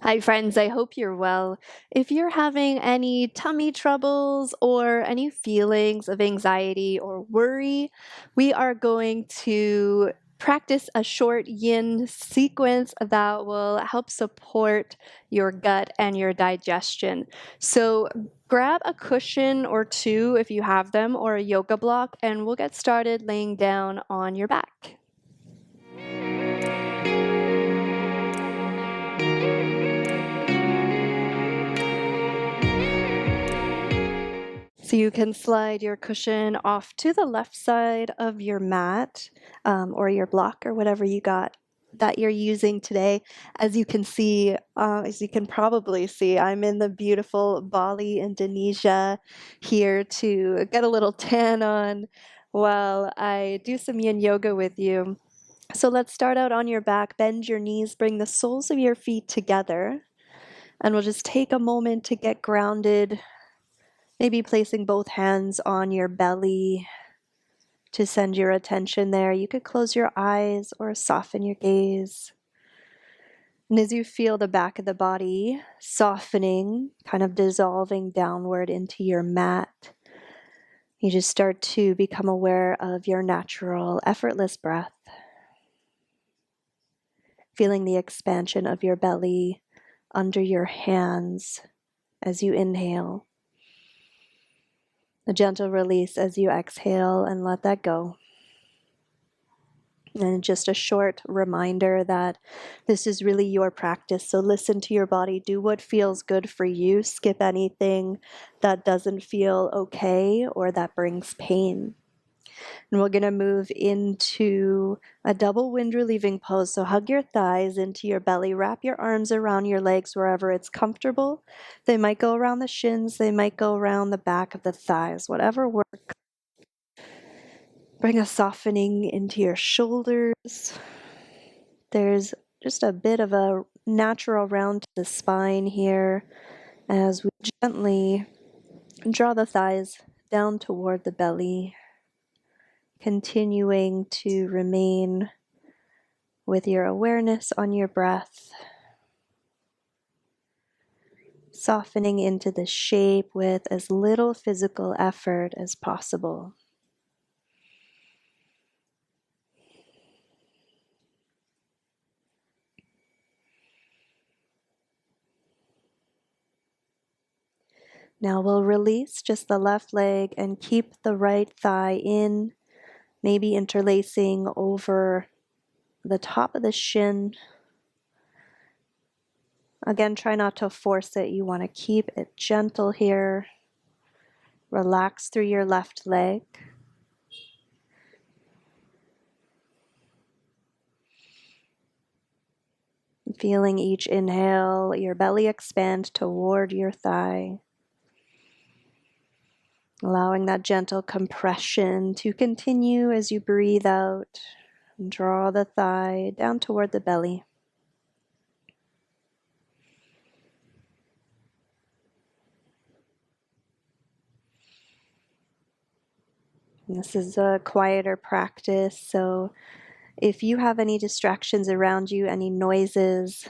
Hi, friends. I hope you're well. If you're having any tummy troubles or any feelings of anxiety or worry, we are going to practice a short yin sequence that will help support your gut and your digestion. So, grab a cushion or two if you have them, or a yoga block, and we'll get started laying down on your back. So you can slide your cushion off to the left side of your mat, or your block or whatever you got that you're using today. As you can see, as you can probably see, I'm in the beautiful Bali, Indonesia, here to get a little tan on while I do some yin yoga with you. So let's start out on your back. Bend your knees, bring the soles of your feet together, and we'll just take a moment to get grounded. Maybe placing both hands on your belly to send your attention there. You could close your eyes or soften your gaze. And as you feel the back of the body softening, kind of dissolving downward into your mat, you just start to become aware of your natural, effortless breath. Feeling the expansion of your belly under your hands as you inhale. A gentle release as you exhale and let that go. And just a short reminder that this is really your practice. So listen to your body, do what feels good for you, skip anything that doesn't feel okay or that brings pain. And we're going to move into a double wind relieving pose. So hug your thighs into your belly, wrap your arms around your legs wherever it's comfortable. They might go around the shins, they might go around the back of the thighs, whatever works. Bring a softening into your shoulders. There's just a bit of a natural round to the spine here as we gently draw the thighs down toward the belly, continuing to remain with your awareness on your breath, softening into the shape with as little physical effort as possible. Now we'll release just the left leg and keep the right thigh in, maybe interlacing over the top of the shin. Again, try not to force it. You want to keep it gentle here. Relax through your left leg. Feeling each inhale, your belly expand toward your thigh. Allowing that gentle compression to continue as you breathe out. Draw the thigh down toward the belly. This is a quieter practice, so if you have any distractions around you, any noises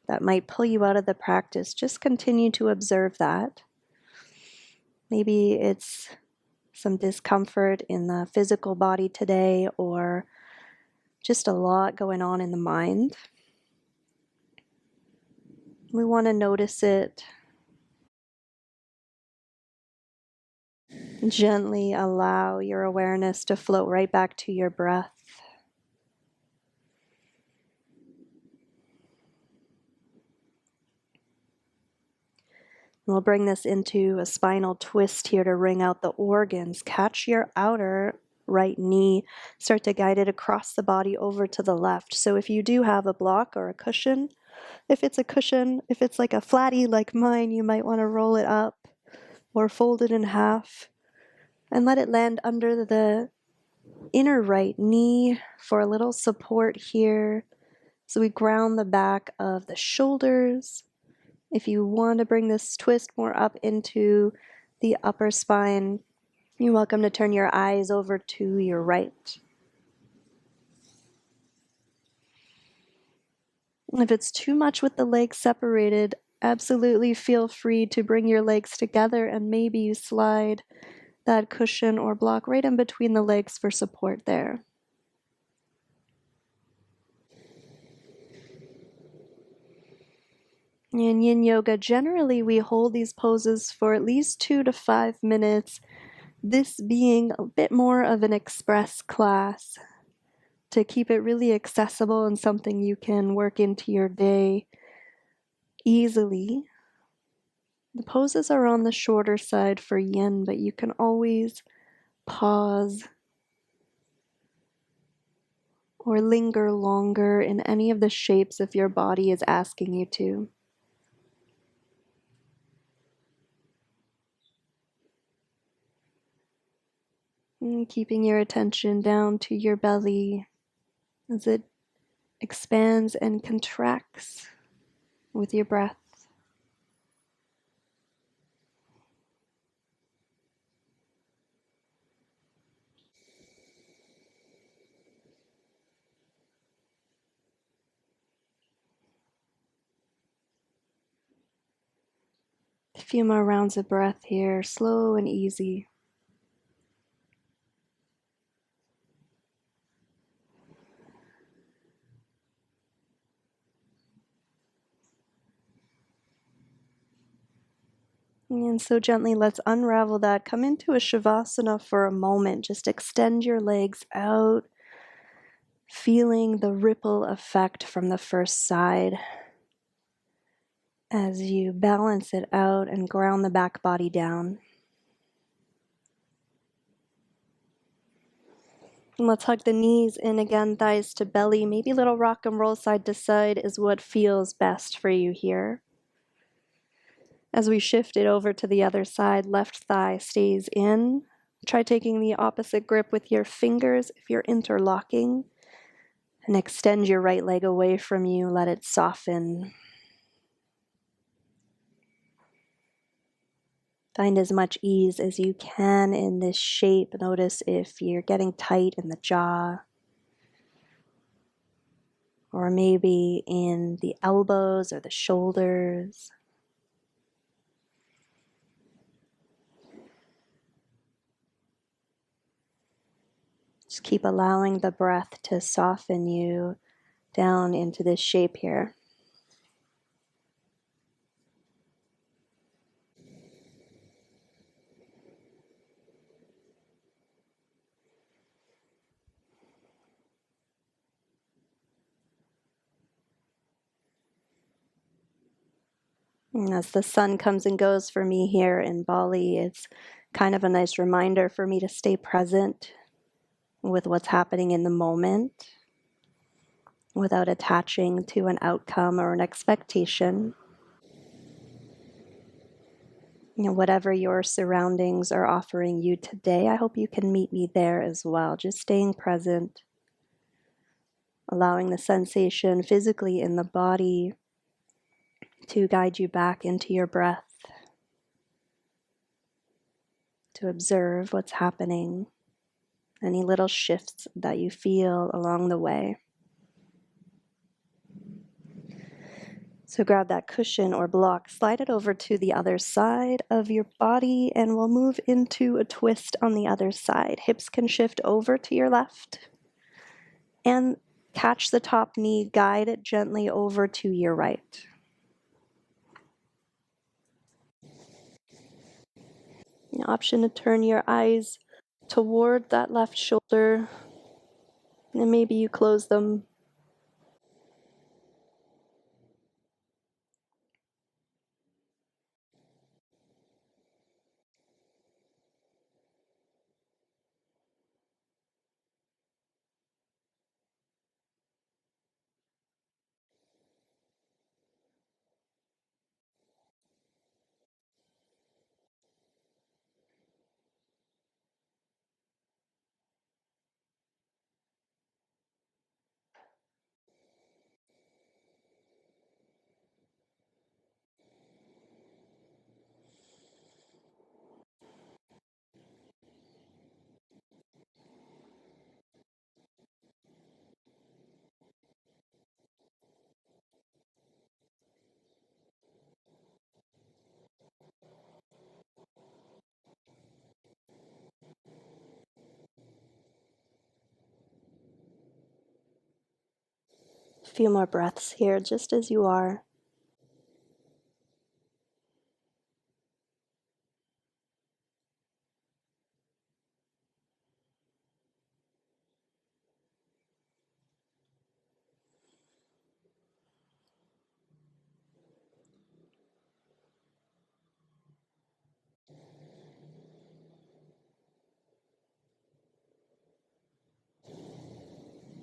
that might pull you out of the practice, just continue to observe that. Maybe it's some discomfort in the physical body today, or just a lot going on in the mind. We want to notice it. Gently allow your awareness to float right back to your breath. We'll bring this into a spinal twist here to wring out the organs. Catch your outer right knee. Start to guide it across the body over to the left. So if you do have a block or a cushion, if it's like a flatty like mine, you might want to roll it up or fold it in half and let it land under the inner right knee for a little support here. So we ground the back of the shoulders. If you want to bring this twist more up into the upper spine, you're welcome to turn your eyes over to your right. If it's too much with the legs separated, absolutely feel free to bring your legs together and maybe you slide that cushion or block right in between the legs for support there. In Yin Yoga, generally we hold these poses for at least 2 to 5 minutes, this being a bit more of an express class to keep it really accessible and something you can work into your day easily. The poses are on the shorter side for Yin, but you can always pause or linger longer in any of the shapes if your body is asking you to. And keeping your attention down to your belly as it expands and contracts with your breath. A few more rounds of breath here, slow and easy. And so gently, let's unravel that. Come into a Savasana for a moment. Just extend your legs out, feeling the ripple effect from the first side as you balance it out and ground the back body down. And let's hug the knees in again, thighs to belly. Maybe a little rock and roll side to side is what feels best for you here. As we shift it over to the other side, left thigh stays in. Try taking the opposite grip with your fingers if you're interlocking. And extend your right leg away from you. Let it soften. Find as much ease as you can in this shape. Notice if you're getting tight in the jaw, or maybe in the elbows or the shoulders. Just keep allowing the breath to soften you down into this shape here. And as the sun comes and goes for me here in Bali, it's kind of a nice reminder for me to stay present with what's happening in the moment without attaching to an outcome or an expectation. Whatever your surroundings are offering you today, I hope you can meet me there as well. Just staying present, allowing the sensation physically in the body to guide you back into your breath, to observe what's happening, any little shifts that you feel along the way. So grab that cushion or block, slide it over to the other side of your body, and we'll move into a twist on the other side. Hips can shift over to your left, and catch the top knee, guide it gently over to your right. An option to turn your eyes toward that left shoulder, and maybe you close them. few more breaths here, just as you are.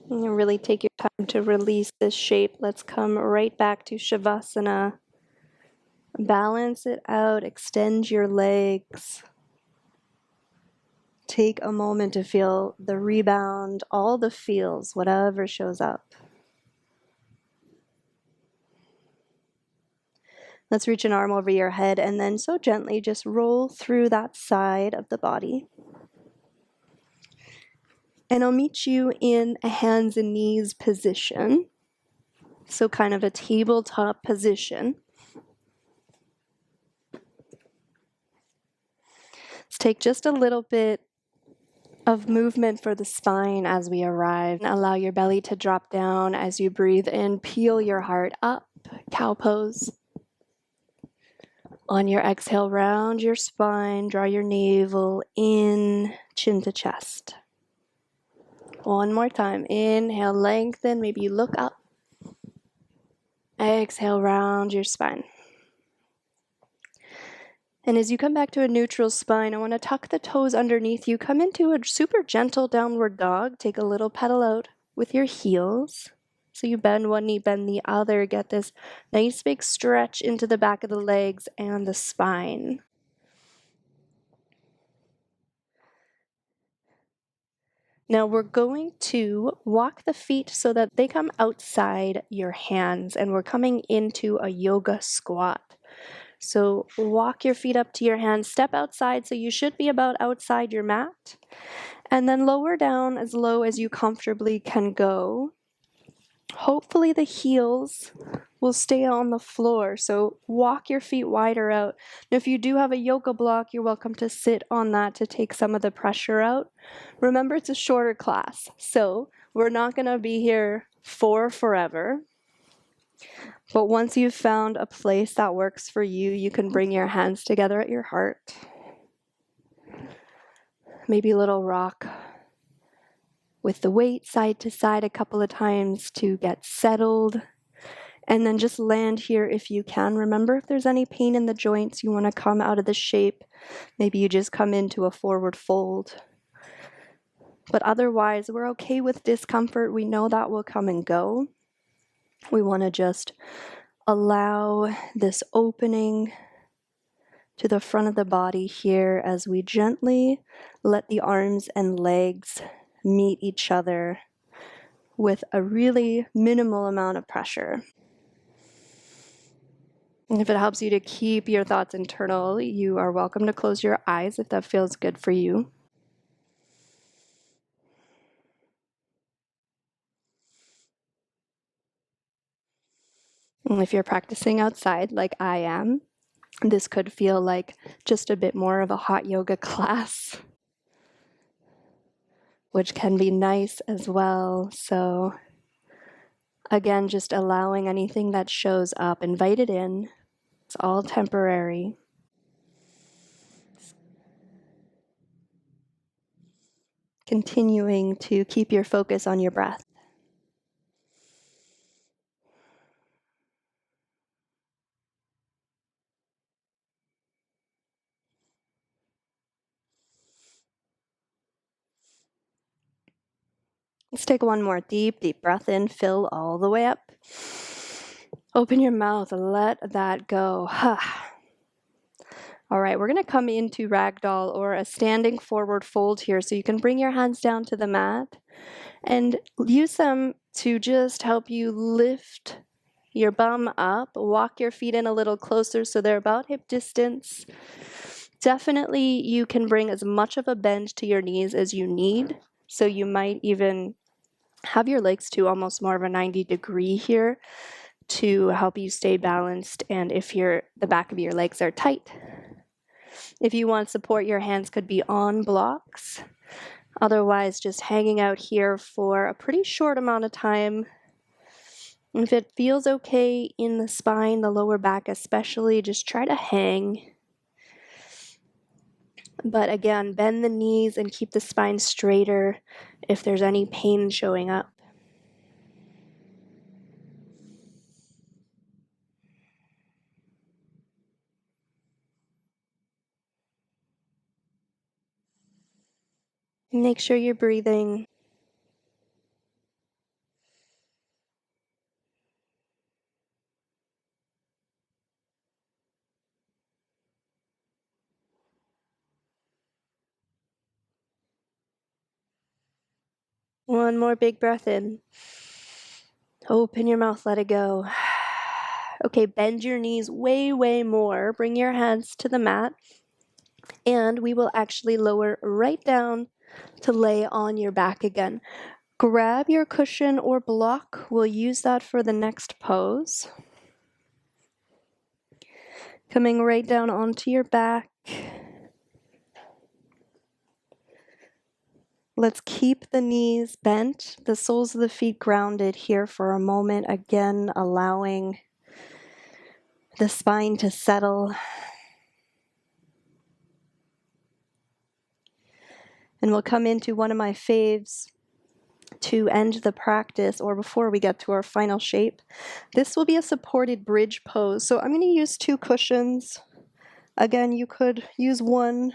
And really take your time to release this shape. Let's come right back to Savasana. Balance it out, extend your legs. Take a moment to feel the rebound, all the feels, whatever shows up. Let's reach an arm over your head and then so gently just roll through that side of the body. And I'll meet you in a hands and knees position. So kind of a tabletop position. Let's take just a little bit of movement for the spine as we arrive. Allow your belly to drop down as you breathe in. Peel your heart up, cow pose. On your exhale, round your spine, draw your navel in, chin to chest. One more time. Inhale, lengthen, maybe you look up. Exhale, round your spine. And as you come back to a neutral spine, I want to tuck the toes underneath you. Come into a super gentle downward dog. Take a little pedal out with your heels. So you bend one knee, bend the other. Get this nice big stretch into the back of the legs and the spine. Now we're going to walk the feet so that they come outside your hands, and we're coming into a yoga squat. So walk your feet up to your hands, step outside, so you should be about outside your mat, and then lower down as low as you comfortably can go. Hopefully the heels will stay on the floor, so walk your feet wider out. And if you do have a yoga block, you're welcome to sit on that to take some of the pressure out. Remember, it's a shorter class, so we're not going to be here for forever. But once you've found a place that works for you, you can bring your hands together at your heart. Maybe a little rock with the weight side to side a couple of times to get settled. And then just land here if you can. Remember, if there's any pain in the joints, you want to come out of the shape. Maybe you just come into a forward fold. But otherwise, we're okay with discomfort. We know that will come and go. We want to just allow this opening to the front of the body here as we gently let the arms and legs meet each other with a really minimal amount of pressure. And if it helps you to keep your thoughts internal, you are welcome to close your eyes if that feels good for you. And if you're practicing outside like I am, this could feel like just a bit more of a hot yoga class, which can be nice as well. So again, just allowing anything that shows up, invite it in. It's all temporary. Continuing to keep your focus on your breath. Let's take one more deep breath in, fill all the way up. Open your mouth, let that go. All right, we're going to come into ragdoll or a standing forward fold here. So you can bring your hands down to the mat and use them to just help you lift your bum up, walk your feet in a little closer so they're about hip distance. Definitely you can bring as much of a bend to your knees as you need. So you might even have your legs to almost more of a 90-degree here to help you stay balanced, and if the back of your legs are tight. If you want support, your hands could be on blocks. Otherwise, just hanging out here for a pretty short amount of time If it feels okay in the spine, the lower back especially, just try to hang. But again, bend the knees and keep the spine straighter if there's any pain showing up. Make sure you're breathing. One more big breath in. Open your mouth, let it go. Okay, bend your knees way, way more. Bring your hands to the mat. And we will actually lower right down to lay on your back again. Grab your cushion or block. We'll use that for the next pose. Coming right down onto your back. Let's keep the knees bent, the soles of the feet grounded here for a moment. Again, allowing the spine to settle. And we'll come into one of my faves to end the practice, or before we get to our final shape. This will be a supported bridge pose. So I'm going to use 2 cushions. Again, you could use one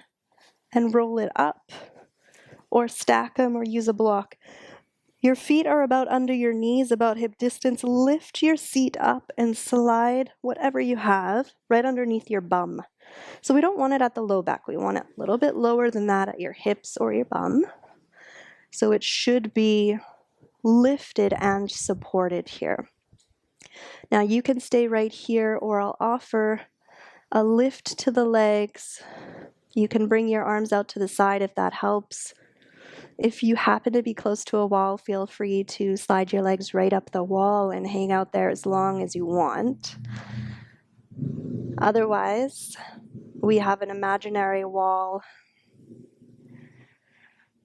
and roll it up, or stack them, or use a block. Your feet are about under your knees, about hip distance. Lift your seat up and slide whatever you have right underneath your bum. So we don't want it at the low back. We want it a little bit lower than that at your hips or your bum. So it should be lifted and supported here. Now you can stay right here, or I'll offer a lift to the legs. You can bring your arms out to the side if that helps. If you happen to be close to a wall, feel free to slide your legs right up the wall and hang out there as long as you want. Otherwise, we have an imaginary wall.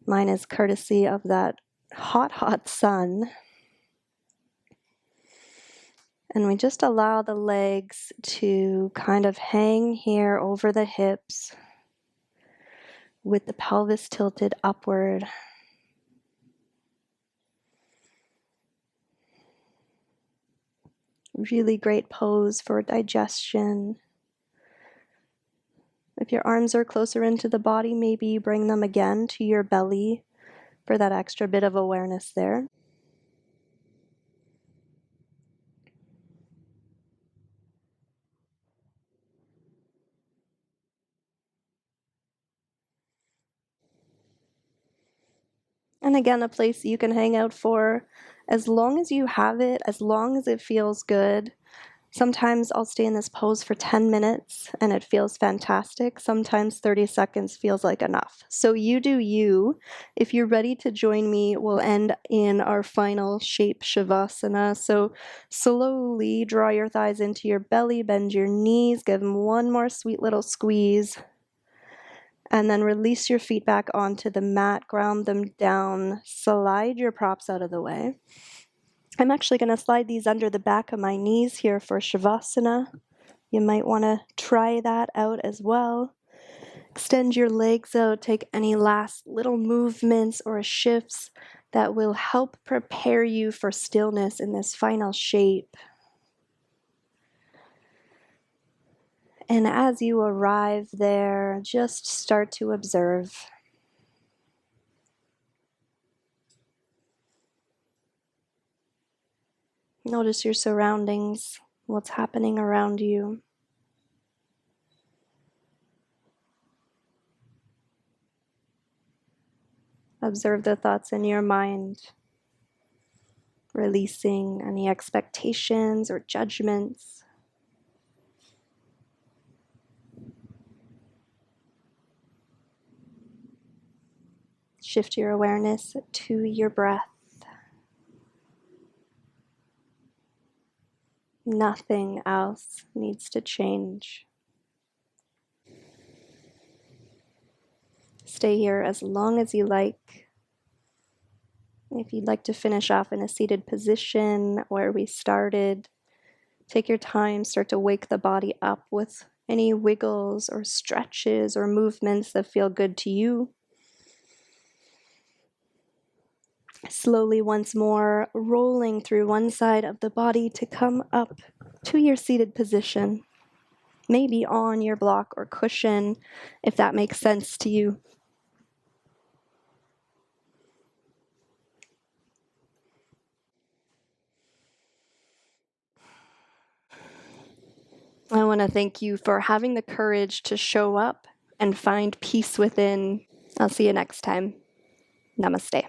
Mine is courtesy of that hot, hot sun. And we just allow the legs to kind of hang here over the hips with the pelvis tilted upward. Really great pose for digestion. If your arms are closer into the body, maybe bring them again to your belly for that extra bit of awareness there. And again, a place you can hang out for as long as you have it, as long as it feels good. Sometimes I'll stay in this pose for 10 minutes and it feels fantastic. Sometimes 30 seconds feels like enough. So you do you. If you're ready to join me, we'll end in our final shape, Savasana. So slowly draw your thighs into your belly, bend your knees, give them one more sweet little squeeze. And then release your feet back onto the mat, ground them down, slide your props out of the way. I'm actually going to slide these under the back of my knees here for Shavasana. You might want to try that out as well. Extend your legs out, take any last little movements or shifts that will help prepare you for stillness in this final shape. And as you arrive there, just start to observe. Notice your surroundings, what's happening around you. Observe the thoughts in your mind, releasing any expectations or judgments. Shift your awareness to your breath. Nothing else needs to change. Stay here as long as you like. If you'd like to finish off in a seated position where we started, take your time, start to wake the body up with any wiggles or stretches or movements that feel good to you. Slowly, once more, rolling through one side of the body to come up to your seated position, maybe on your block or cushion, if that makes sense to you. I want to thank you for having the courage to show up and find peace within. I'll see you next time. Namaste.